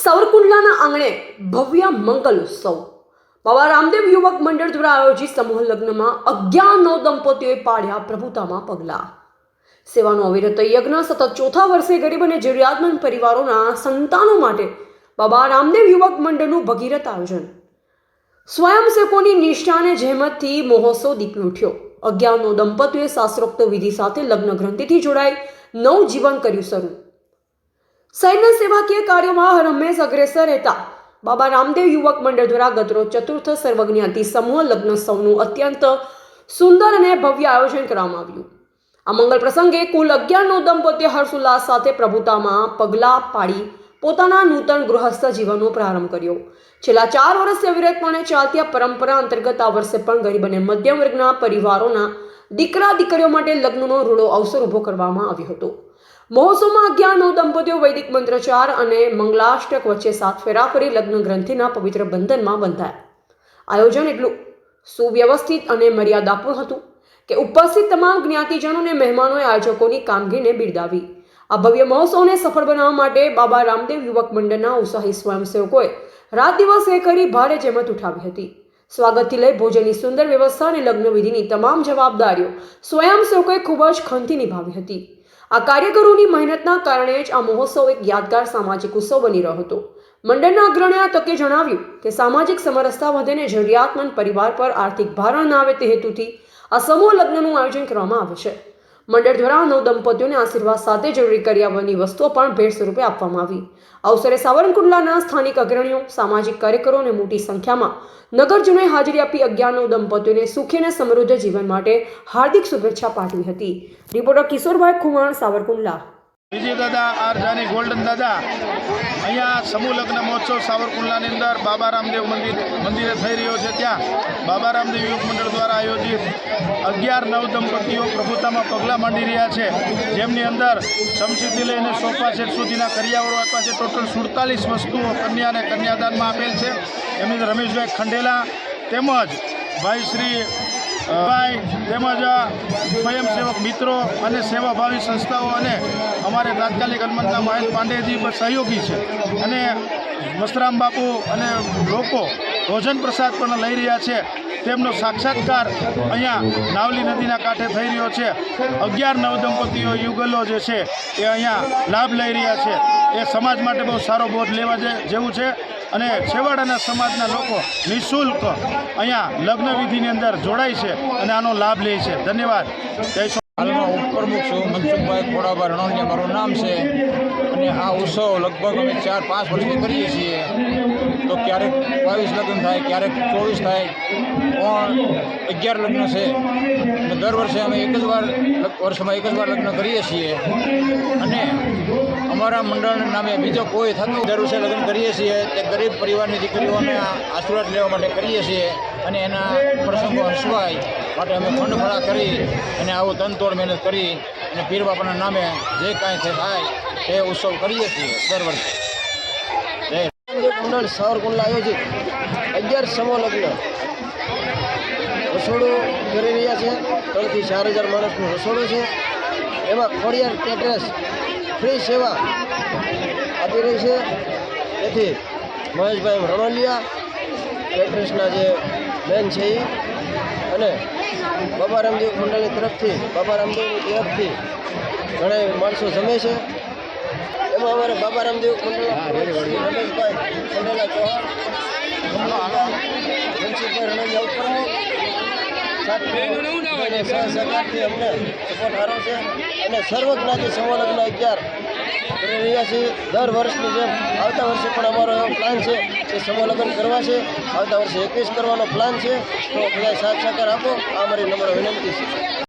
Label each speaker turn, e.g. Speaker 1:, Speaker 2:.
Speaker 1: સાવરકુંડલાના આંગણે ભવ્ય મંગલ ઉત્સવ બાબા રામદેવ યુવક મંડળ દ્વારા આયોજિત સમૂહ લગ્નમાં 11 દંપતીઓએ પાડ્યા પ્રભુતામાં પગલાં। સેવાનો અવિરત યજ્ઞ સતત ચોથા વર્ષે ગરીબ અને જરૂરિયાતમંદ પરિવારોના સંતાનો માટે બાબા રામદેવ યુવક મંડળનું ભગીરથ આયોજન। સ્વયંસેવકોની નિષ્ઠા અને જહેમતથી મહોત્સવ દીપી ઉઠ્યો। 11 દંપતીઓએ શાસ્ત્રોક્ત વિધિ સાથે લગ્ન ગ્રંથિથી જોડાઈ નવજીવન કર્યું શરૂ। સૈન્ય સેવાકીય કાર્યોમાં હરહંમેશ અગ્રેસર રહેતા બાબા રામદેવ યુવક મંડળ દ્વારા ગતરોજ ચતુર્થ સર્વજ્ઞાતિ સમૂહ લગ્નોત્સવનું અત્યંત સુંદર અને ભવ્ય આયોજન કરવામાં આવ્યું। આ મંગલ પ્રસંગે કુલ 11 દંપતીએ હર્ષોલ્લાસ સાથે પ્રભુતામાં પગલાં પાડી પોતાના નૂતન ગૃહસ્થ જીવનનો પ્રારંભ કર્યો। છેલ્લા 4 વર્ષથી અવિરતપણે ચાલતી આ પરંપરા અંતર્ગત આ વર્ષે પણ ગરીબ અને મધ્યમ વર્ગના પરિવારોના દીકરા દીકરીઓ માટે લગ્નનો રૂડો અવસર ઊભો કરવામાં આવ્યો હતો। મહોત્સવમાં 11 દંપતીઓ વૈદિક મંત્રોચ્ચાર અને મંગલાષ્ટક વચ્ચે 7 ફેરા ફરી લગ્ન ગ્રંથિના પવિત્ર બંધનમાં બંધાયા। આયોજન એટલું સુવ્યવસ્થિત અને મર્યાદાપૂર્ણ હતું કે ઉપસ્થિત તમામ જ્ઞાતિજનો અને મહેમાનોએ આયોજકોની કામગીરીને બિરદાવી। આ ભવ્ય મહોત્સવને સફળ બનાવવા માટે બાબા રામદેવ યુવક મંડળના ઉત્સાહી સ્વયંસેવકોએ રાત દિવસ એક કરી ભારે જહેમત ઉઠાવી હતી। સ્વાગતથી લઈ ભોજનની સુંદર વ્યવસ્થા અને લગ્ન વિધિની તમામ જવાબદારીઓ સ્વયંસેવકોએ ખૂબ જ ખંતથી નિભાવી હતી। આ કાર્યકરોની મહેનતના કારણે જ આ મહોત્સવ એક યાદગાર સામાજિક ઉત્સવ બની રહ્યો હતો। મંડળના અગ્રણીએ આ તકે જણાવ્યું કે સામાજિક સમરસતા વધે અને જરૂરિયાતમંદ પરિવાર પર આર્થિક ભારણ ન આવે તે હેતુથી આ સમૂહ લગ્નનું આયોજન કરવામાં આવે છે। મંડળ દ્વારા 9 દંપતીઓને આશીર્વાદ સાથે જરૂરી કરિયાવરની વસ્તુઓ પણ ભેટ સ્વરૂપે આપવામાં આવી। આ અવસરે સાવરકુંડલાના સ્થાનિક અગ્રણીઓ, સામાજિક કાર્યકરો અને મોટી સંખ્યામાં નગરજનોએ હાજરી આપી 11 દંપતીઓને સુખી અને સમૃદ્ધ જીવન માટે હાર્દિક શુભેચ્છા પાઠવી હતી। રિપોર્ટર કિશોરભાઈ ખુમાણ, સાવરકુંડલા।
Speaker 2: વિજય દાદા આર જાની ગોલ્ડન દાદા અહીંયા સમૂહ લગ્ન મહોત્સવ સાવરકુંડલાની અંદર બાબા રામદેવ મંદિરે થઈ રહ્યો છે। ત્યાં બાબા રામદેવ યુવક મંડળ દ્વારા આયોજિત 11 નવ દંપતીઓ પ્રભુતામાં પગલાં માંડી રહ્યા છે, જેમની અંદર સમસીથી લઈને સોફા સેટ સુધીના કરિયાવરો આપ્યા છે। ટોટલ 47 વસ્તુઓ કન્યાને કન્યાદાનમાં આપેલ છે। એમની અંદર રમેશભાઈ ખંડેલા તેમજ ભાઈ શ્રી ભાઈ તેમજ સ્વયંસેવક મિત્રો અને સેવાભાવી સંસ્થાઓ અને અમારે તાત્કાલિક હનુમંતના મહેશ પાંડેજી પણ સહયોગી છે અને મસ્તરામ બાપુ અને લોકો ભોજન પ્રસાદ પણ લઈ રહ્યા છે। તેમનો સાક્ષાત્કાર અહીંયા નાવલી નદીના કાંઠે થઈ રહ્યો છે। 11 નવ દંપતીઓ યુગલો જે છે એ અહીંયા લાભ લઈ રહ્યા છે। એ સમાજ માટે બહુ સારો બોધ લેવા જેવું છે અને છેવાડાના સમાજના લોકો નિઃશુલ્ક અહીંયા લગ્ન વિધિની અંદર જોડાય છે અને આનો લાભ લે છે। ધન્યવાદ। જય
Speaker 3: હાલમાં ઉપપ્રમુખ છું મનસુખભાઈ ખોડાભાઈ રણોલિયા મારું નામ છે અને આ ઉત્સવ લગભગ અમે 4-5 વર્ષથી કરીએ છીએ। તો ક્યારેક 22 લગ્ન થાય, ક્યારેક 24 થાય, પણ 11 લગ્ન છે અને દર વર્ષે અમે વર્ષમાં એક જ વાર લગ્ન કરીએ છીએ અને અમારા મંડળના નામે બીજો કોઈ થતું દર વર્ષે લગ્ન કરીએ છીએ તે ગરીબ પરિવારની દીકરીઓને આશીર્વાદ લેવા માટે કરીએ છીએ અને એના પ્રસંગો હસવાય માટે અમે ફંડફળા કરી અને આવું તનતોડ મહેનત કરી અને પીર બાપાના નામે જે કાંઈ થાય તે ઉત્સવ કરીએ છીએ દર વર્ષે। જય
Speaker 4: મંડળ સાવરકુંડલા આયોજિત 11 સમૂહ લગ્ન રસોડું કરી રહ્યા છે। 3 થી 4,000 માણસનું રસોડું છે। એમાં ખોડિયાર કેટરર્સ ફ્રી સેવા આપી રહી છે। તેથી મહેશભાઈ રણોલિયા કેટરર્સના જે મેન છે એ અને બાબા રામદેવ મંડળની તરફથી ઘણા માણસો જમે છે। એમાં અમારે બાબા રામદેવ મંડળ રમેશભાઈ ખંડેલા ચૌહાણ, મનસુખભાઈ રણોલિયા સહકારથી અમને સપોર્ટ સારો છે અને સર્વજ્ઞાતિ સમૂહ લગ્ન 11 કરી રહ્યા છીએ। દર વર્ષની જેમ આવતા વર્ષે પણ અમારો એવો પ્લાન છે કે સમૂહ લગ્ન કરવા છે। આવતા વર્ષે 21 કરવાનો પ્લાન છે। તો બધા સાથ સહકાર આપો, આ અમારી નમ્ર વિનંતી છે।